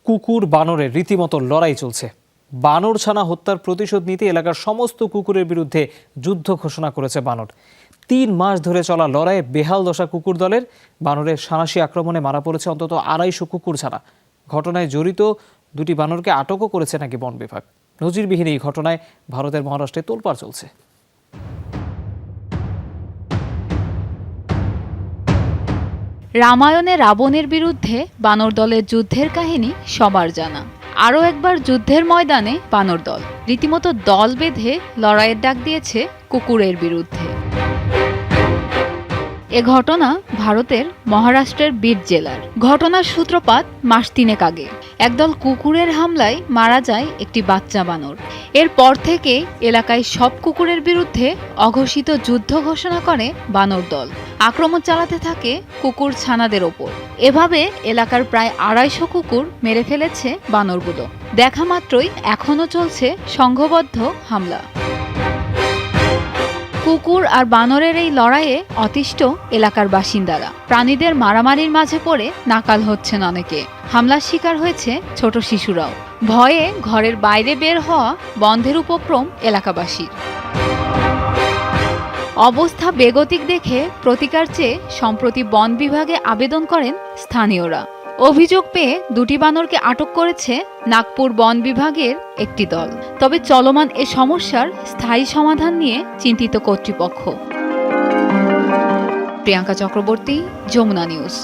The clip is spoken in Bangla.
কুকুর বানরের রীতিমতো লড়াই চলছে। বানর ছানা হত্যার প্রতিশোধ নিতে এলাকার সমস্ত কুকুরের বিরুদ্ধে যুদ্ধ ঘোষণা করেছে বানর। ৩ মাস ধরে চলা লড়াইয়ে বেহাল দশা কুকুর দলের। বানরের সাঁড়াশি আক্রমণে মারা পড়েছে অন্তত ২৫০ কুকুর ছানা। ঘটনায় জড়িত ২টি বানরকে আটকও করেছে নাকি বন বিভাগ। নজিরবিহীন এই ঘটনায় ভারতের মহারাষ্ট্রে তোলপাড় চলছে। রামায়ণে রাবণের বিরুদ্ধে বানর দলের যুদ্ধের কাহিনী সবার জানা। আরও একবার যুদ্ধের ময়দানে বানর দল রীতিমতো দল বেঁধে লড়াইয়ের ডাক দিয়েছে কুকুরের বিরুদ্ধে। এ ঘটনা ভারতের মহারাষ্ট্রের বিড জেলার। ঘটনার সূত্রপাত মাস ৩ আগে। একদল কুকুরের হামলায় মারা যায় একটি বাচ্চা বানর। এরপর থেকে এলাকায় সব কুকুরের বিরুদ্ধে অঘোষিত যুদ্ধ ঘোষণা করে বানর দল। আক্রমণ চালাতে থাকে কুকুর ছানাদের ওপর। এভাবে এলাকার প্রায় ২৫০ কুকুর মেরে ফেলেছে বানরগুলো। দেখা মাত্রই এখনও চলছে সংঘবদ্ধ হামলা। কুকুর আর বানরের এই লড়াইয়ে অতিষ্ঠ এলাকার বাসিন্দারা। প্রাণীদের মারামারির মাঝে পড়ে নাকাল হচ্ছেন অনেকে। হামলার শিকার হয়েছে ছোট শিশুরাও। ভয়ে ঘরের বাইরে বের হওয়া বন্ধের উপক্রম এলাকাবাসীর। অবস্থা বেগতিক দেখে প্রতিকার চেয়ে সম্প্রতি বন বিভাগে আবেদন করেন স্থানীয়রা। অভিযোগ পেয়ে ২টি বানরকে আটক করেছে নাগপুর বন বিভাগের একটি দল। তবে চলমান এ সমস্যার স্থায়ী সমাধান নিয়ে চিন্তিত কর্তৃপক্ষ। প্রিয়াঙ্কা চক্রবর্তী, যমুনা নিউজ।